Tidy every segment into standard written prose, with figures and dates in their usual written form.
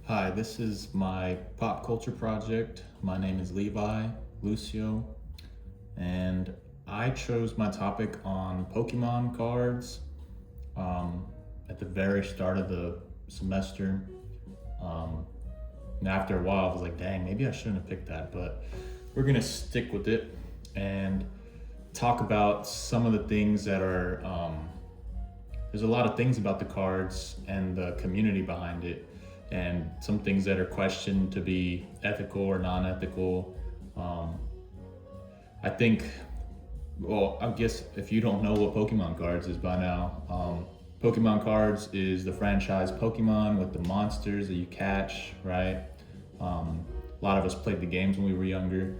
Hi, this is my pop culture project. My name is Levi Lucio, and I chose my topic on Pokemon cards at the very start of the semester. Um, and after a while, I was like, dang, maybe I shouldn't have picked that, but we're gonna stick with it and talk about some of the things that are. There's a lot of things about the cards and the community behind it, and some things that are questioned to be ethical or non-ethical. Um, I think, well, I guess if you don't know what Pokemon cards is by now, Pokemon cards is the franchise Pokemon with the monsters that you catch, right? A lot of us played the games when we were younger,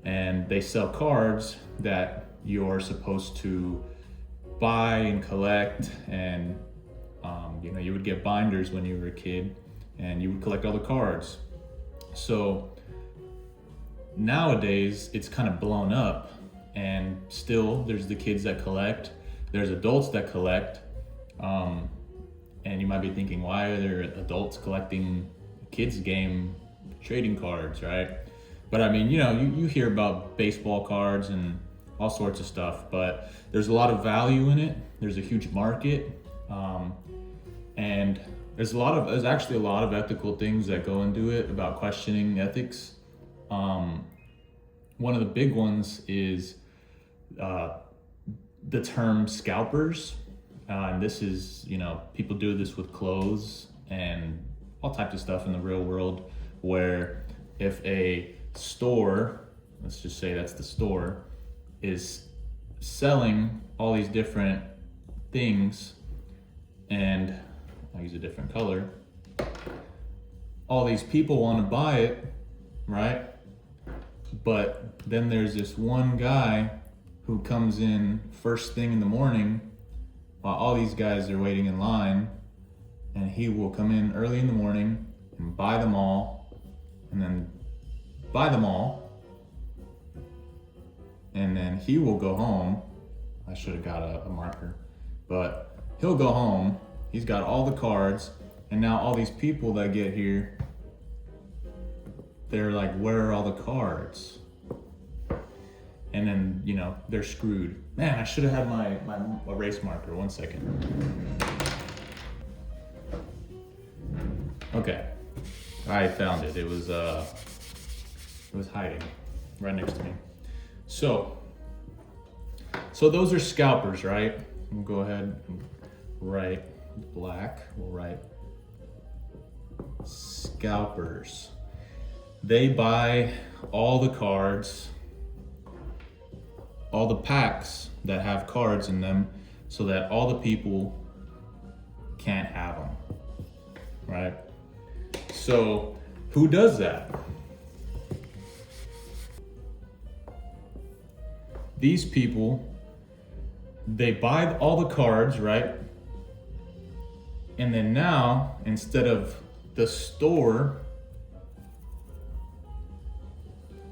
and they sell cards that you're supposed to buy and collect, and you would get binders when you were a kid, and you would collect all the cards. So nowadays it's kind of blown up, and still there's the kids that collect, there's adults that collect, and you might be thinking, why are there adults collecting kids game trading cards, right? But I mean, you hear about baseball cards and all sorts of stuff, but there's a lot of value in it. There's a huge market, and there's actually a lot of ethical things that go into it about questioning ethics. One of the big ones is the term scalpers. And this is, people do this with clothes and all types of stuff in the real world, where if a store, let's just say that's the store, is selling all these different things, and I'll use a different color, all these people want to buy it, right? But then there's this one guy who comes in first thing in the morning while all these guys are waiting in line, and he will come in early in the morning and buy them all, and then buy them all, and then he will go home. I should have got a marker, but he'll go home. He's got all the cards, and now all these people that get here, they're like, where are all the cards? And then, they're screwed. Man, I should have had my erase marker. 1 second. Okay, I found it. It was hiding right next to me. So those are scalpers, right? We'll go ahead and write black. We'll write scalpers. They buy all the cards, all the packs that have cards in them, so that all the people can't have them, right? So who does that? These people, they buy all the cards, right? And then now, instead of the store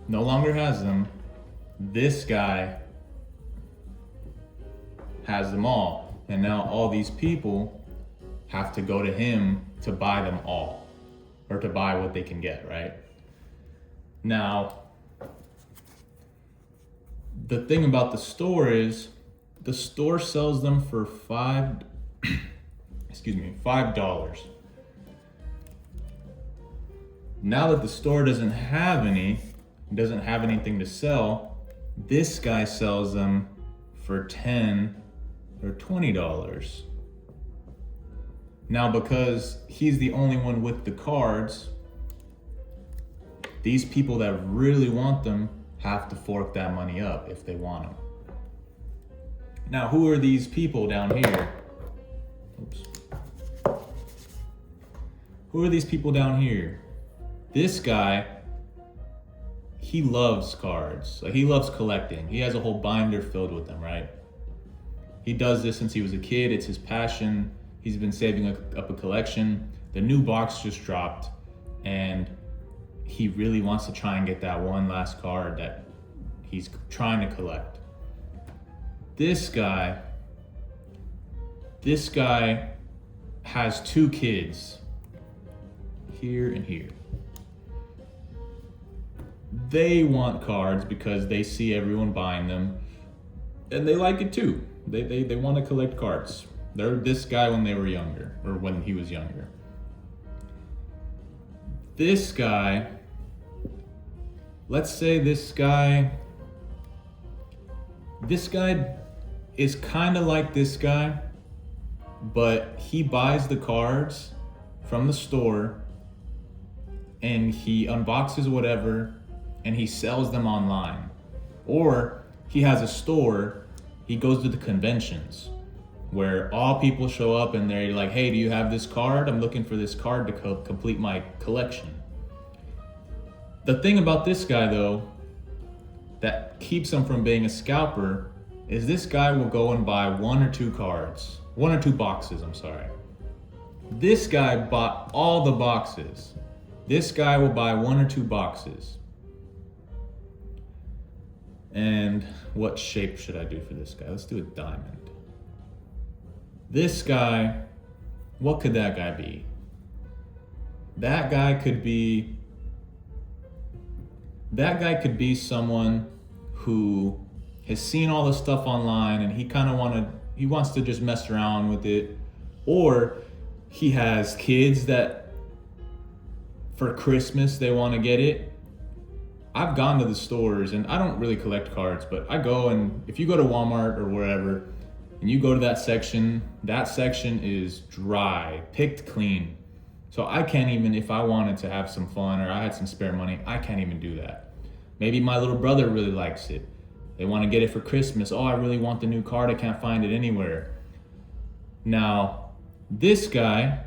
no longer has them, this guy has them all. And now all these people have to go to him to buy them all, or to buy what they can get, right? Now, the thing about the store is, the store sells them for $5. Now that the store doesn't have anything to sell, this guy sells them for $10 or $20. Now, because he's the only one with the cards, these people that really want them have to fork that money up if they want them. Now, who are these people down here? Oops. Who are these people down here? This guy, he loves cards. Like, he loves collecting. He has a whole binder filled with them, right? He does this since he was a kid. It's his passion. He's been saving up a collection. The new box just dropped, and he really wants to try and get that one last card that he's trying to collect. This guy has 2 kids. here, and here. They want cards because they see everyone buying them, and they like it too. They want to collect cards. They're this guy when they were younger, or when he was younger. This guy, let's say this guy is kind of like this guy, but he buys the cards from the store and he unboxes whatever and he sells them online. Or he has a store, he goes to the conventions where all people show up and they're like, hey, do you have this card? I'm looking for this card to complete my collection. The thing about this guy though, that keeps him from being a scalper, is this guy will go and buy one or two boxes. This guy bought all the boxes. This guy will buy one or two boxes. And what shape should I do for this guy? Let's do a diamond. This guy, what could that guy be? That guy could be someone who has seen all the stuff online and he wants to just mess around with it. Or he has kids that for Christmas they want to get it. I've gone to the stores and I don't really collect cards, but I go, and if you go to Walmart or wherever and you go to that section is dry, picked clean. So I can't even, if I wanted to have some fun or I had some spare money, I can't even do that. Maybe my little brother really likes it. They want to get it for Christmas. Oh, I really want the new card. I can't find it anywhere. Now, this guy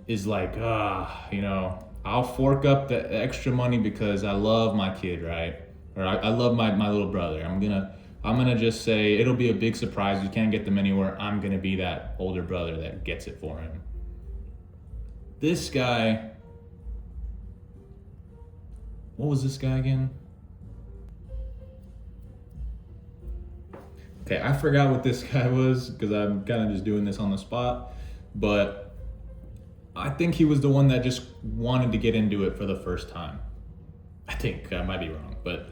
is like, I'll fork up the extra money because I love my kid, right? Or I love my little brother. I'm gonna just say it'll be a big surprise. You can't get them anywhere. I'm gonna be that older brother that gets it for him. This guy, what was this guy again? Okay, I forgot what this guy was because I'm kind of just doing this on the spot, but I think he was the one that just wanted to get into it for the first time. I think I might be wrong, but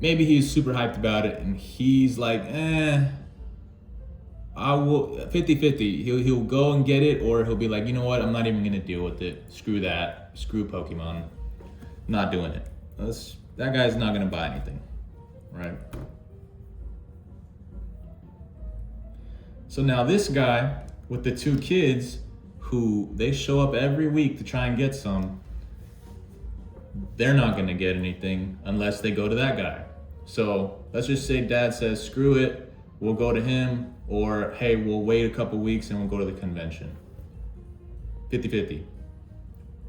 maybe he's super hyped about it and he's like, I will 50-50. He'll go and get it, or he'll be like, you know what, I'm not even gonna deal with it. Screw that. Screw Pokemon. Not doing it. That guy's not gonna buy anything, right? So now this guy with the two kids who they show up every week to try and get some, they're not gonna get anything unless they go to that guy. So let's just say dad says, screw it, we'll go to him, or hey, we'll wait a couple weeks and we'll go to the convention. 50-50.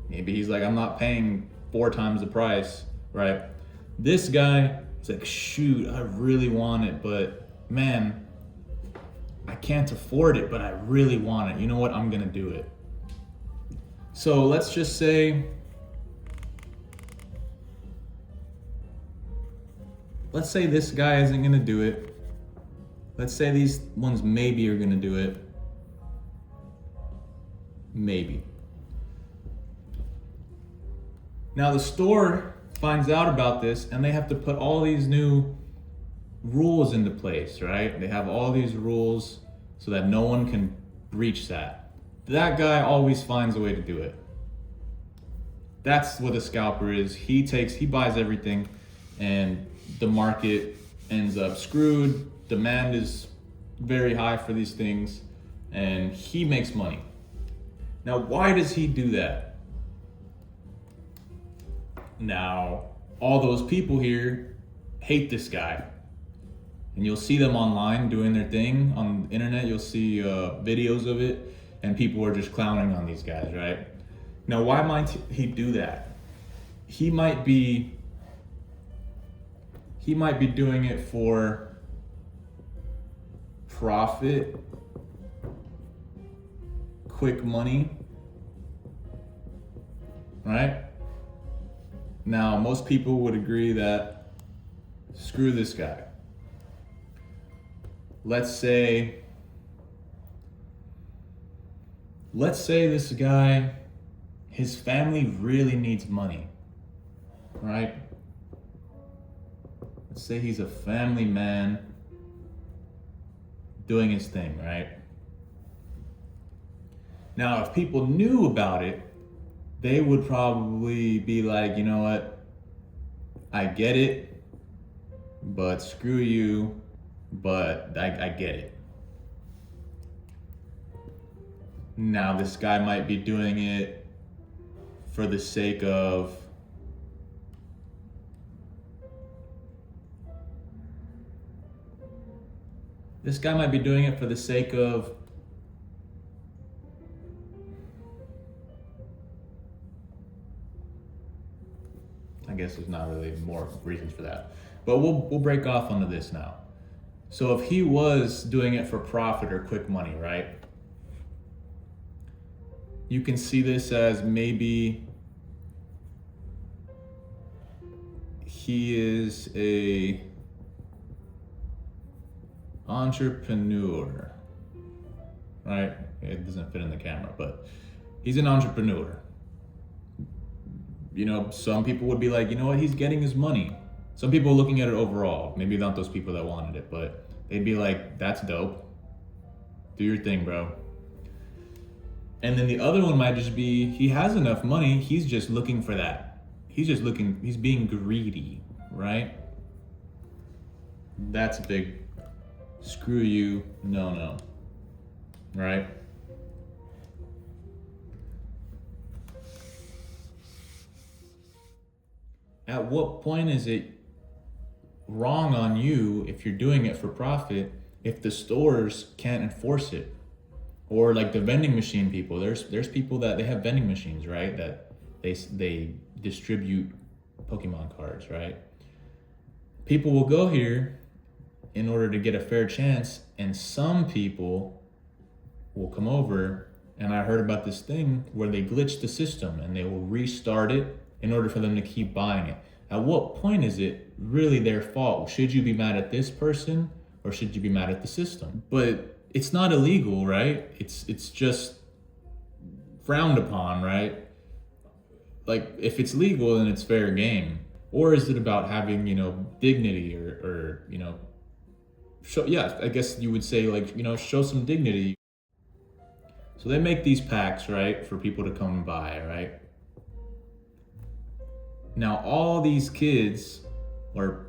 Maybe he's like, I'm not paying 4 times the price, right? This guy is like, shoot, I really want it, but man, I can't afford it, but I really want it. You know what? I'm gonna do it. So let's just say, this guy isn't gonna do it. Let's say these ones maybe are gonna do it. Maybe. Now the store finds out about this and they have to put all these new rules into place, right? They have all these rules so that no one can breach that. That guy always finds a way to do it. That's what a scalper is. He buys everything and the market ends up screwed. Demand is very high for these things and he makes money. Now, why does he do that? Now, all those people here hate this guy. And you'll see them online doing their thing on the internet. You'll see videos of it and people are just clowning on these guys, right? Now, why might he do that? He might be doing it for profit, quick money, right? Now, most people would agree that screw this guy. Let's say this guy his family really needs money, right? Let's say he's a family man doing his thing, right? Now, if people knew about it, they would probably be like, you know what? I get it, but screw you, but I get it. Now, this guy might be doing it for the sake of I guess there's not really more reasons for that. But we'll break off onto this now. So if he was doing it for profit or quick money, right? You can see this as maybe he is a entrepreneur, right? It doesn't fit in the camera, but he's an entrepreneur. You know, some people would be like, you know what, he's getting his money. Some people are looking at it overall, maybe not those people that wanted it, but they'd be like, that's dope. Do your thing, bro. And then the other one might just be, he has enough money, he's just looking for that. He's being greedy, right? That's a big screw you, no, right? At what point is it wrong on you if you're doing it for profit if the stores can't enforce it? Or like the vending machine people, there's people that they have vending machines, right? That they distribute Pokemon cards, right? People will go here in order to get a fair chance, and some people will come over, and I heard about this thing where they glitch the system and they will restart it in order for them to keep buying it. At what point is it really their fault? Should you be mad at this person or should you be mad at the system? But it's not illegal, right? It's just frowned upon, right? Like if it's legal, then it's fair game. Or is it about having, dignity or show, yeah, I guess you would say like, show some dignity. So they make these packs, right, for people to come and buy, right? Now, all these kids, or,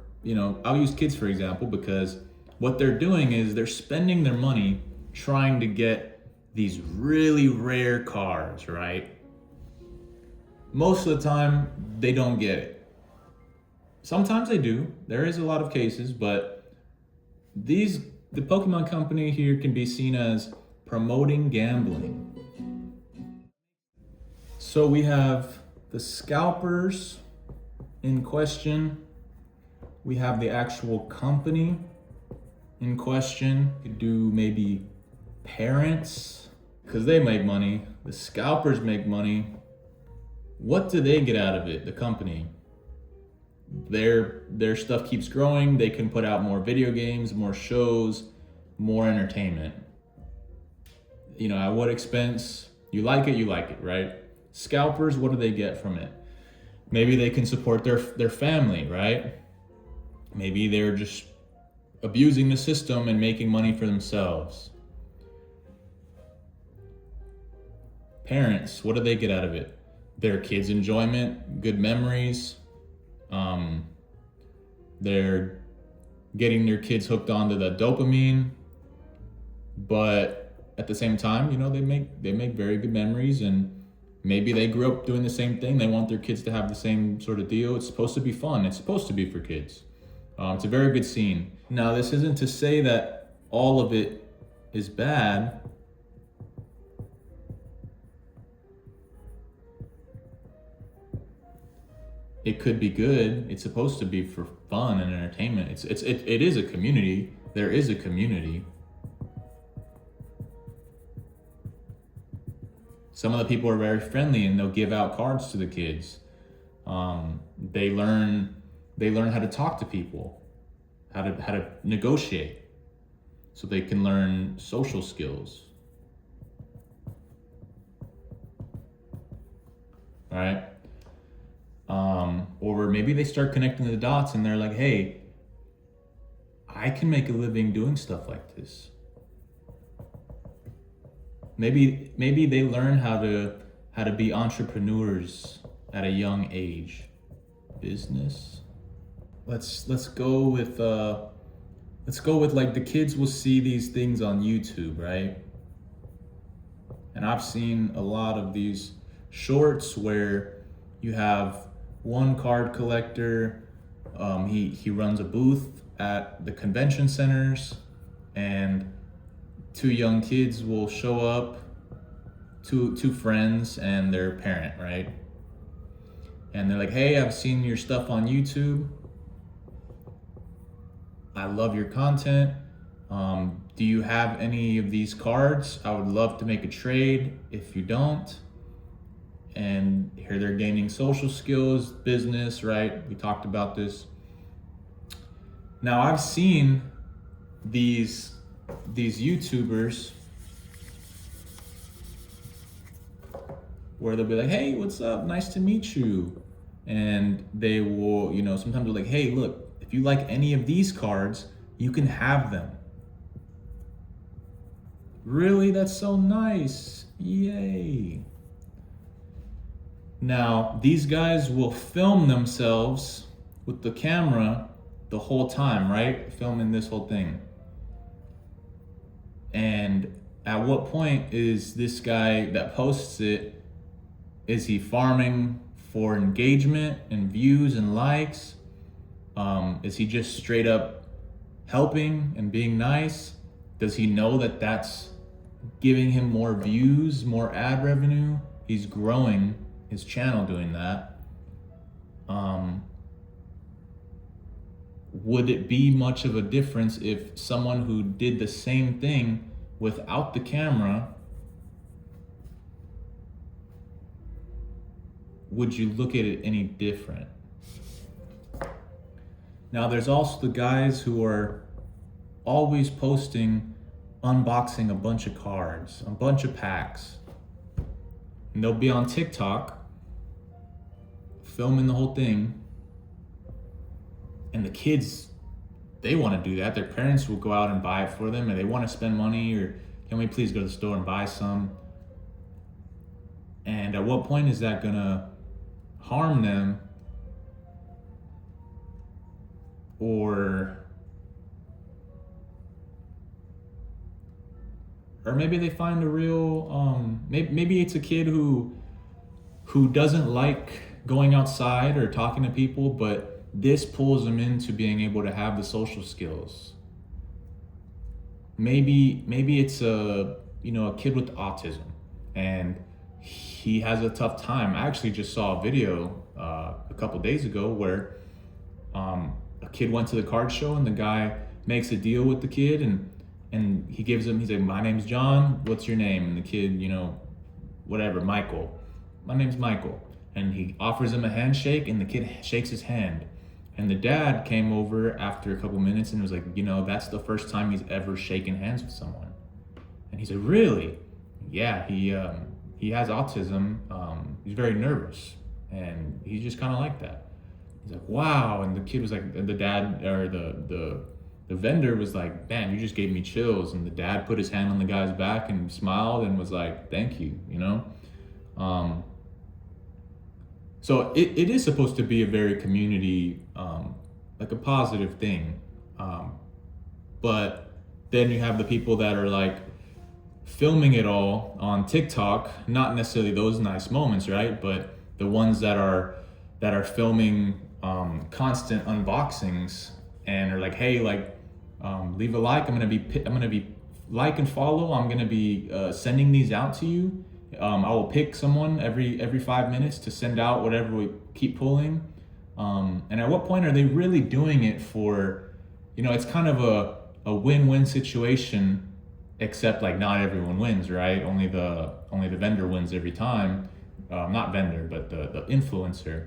I'll use kids for example, because what they're doing is they're spending their money trying to get these really rare cards, right? Most of the time, they don't get it. Sometimes they do. There is a lot of cases, but the Pokemon Company here can be seen as promoting gambling. So we have the scalpers in question. We have the actual company in question. Could do maybe parents, because they make money. The scalpers make money. What do they get out of it, the company? Their stuff keeps growing. They can put out more video games, more shows, more entertainment. At what expense? You like it, right? Scalpers, what do they get from it? Maybe they can support their family, right? Maybe they're just abusing the system and making money for themselves. Parents, what do they get out of it? Their kids' enjoyment, good memories. They're getting their kids hooked onto the dopamine, but at the same time, they make very good memories, and maybe they grew up doing the same thing. They want their kids to have the same sort of deal. It's supposed to be fun. It's supposed to be for kids. It's a very good scene. Now, this isn't to say that all of it is bad. It could be good. It's supposed to be for fun and entertainment. It is a community. There is a community. Some of the people are very friendly and they'll give out cards to the kids. They learn how to talk to people, how to negotiate, so they can learn social skills. right? Or maybe they start connecting the dots and they're like, hey, I can make a living doing stuff like this. Maybe they learn how to be entrepreneurs at a young age. Business. Let's go with like the kids will see these things on YouTube, right? And I've seen a lot of these shorts where you have one card collector. He runs a booth at the convention centers, and two young kids will show up, two friends and their parent, right? And they're like, hey, I've seen your stuff on YouTube. I love your content. Do you have any of these cards? I would love to make a trade if you don't. And here they're gaining social skills, business, right? We talked about this. Now I've seen these YouTubers where they'll be like, hey, what's up? Nice to meet you. And they will, sometimes they're like, hey, look, if you like any of these cards, you can have them. Really? That's so nice. Yay. Now, these guys will film themselves with the camera the whole time, right? Filming this whole thing. And at what point is this guy that posts it, is he farming for engagement and views and likes? Is he just straight up helping and being nice? Does he know that that's giving him more views, more ad revenue? He's growing his channel doing that. Would it be much of a difference if someone who did the same thing without the camera, would you look at it any different? Now, there's also the guys who are always posting, unboxing a bunch of cards, a bunch of packs. And they'll be on TikTok, filming the whole thing. And the kids, they want to do that. Their parents will go out and buy it for them, and they want to spend money, or can we please go to the store and buy some? And at what point is that gonna harm them? Or maybe they find a real, maybe it's a kid who doesn't like going outside or talking to people, but this pulls them into being able to have the social skills. Maybe it's a kid with autism, and he has a tough time. I actually just saw a video a couple days ago where a kid went to the card show, and the guy makes a deal with the kid, and he's like, my name's John, what's your name? And the kid, whatever, Michael. My name's Michael. And he offers him a handshake, and the kid shakes his hand. And the dad came over after a couple minutes and was like, that's the first time he's ever shaken hands with someone. And he said, really? Yeah, he has autism. He's very nervous, and he's just kind of like that. He's like, wow. And the kid was like, the dad, or the vendor was like, man, you just gave me chills. And the dad put his hand on the guy's back and smiled and was like, thank you, So it is supposed to be a very community, like a positive thing. But then you have the people that are like filming it all on TikTok, not necessarily those nice moments, right? But the ones that are filming constant unboxings and are like, hey, leave a like. I'm gonna be like and follow. I'm gonna be sending these out to you. I will pick someone every 5 minutes to send out whatever we keep pulling. And at what point are they really doing it for, it's kind of a win-win situation, except like not everyone wins, right? Only the vendor wins every time. Not vendor, but the influencer.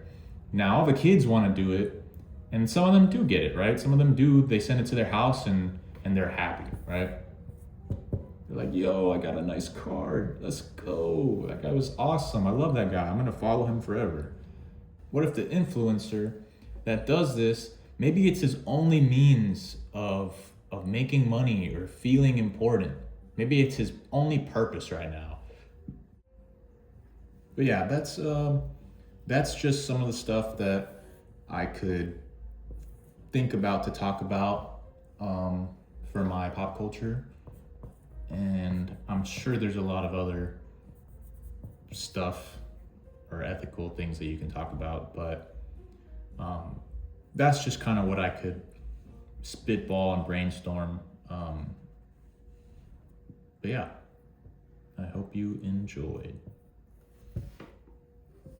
Now all the kids want to do it, and some of them do get it, right? Some of them do, they send it to their house and they're happy, right? They're like, yo, I got a nice card. Let's go. That guy was awesome. I love that guy. I'm gonna follow him forever. What if the influencer that does this, maybe it's his only means of making money or feeling important. Maybe it's his only purpose right now. But yeah, that's just some of the stuff that I could think about to talk about for my pop culture. And I'm sure there's a lot of other stuff or ethical things that you can talk about, but that's just kind of what I could spitball and brainstorm. But yeah, I hope you enjoyed.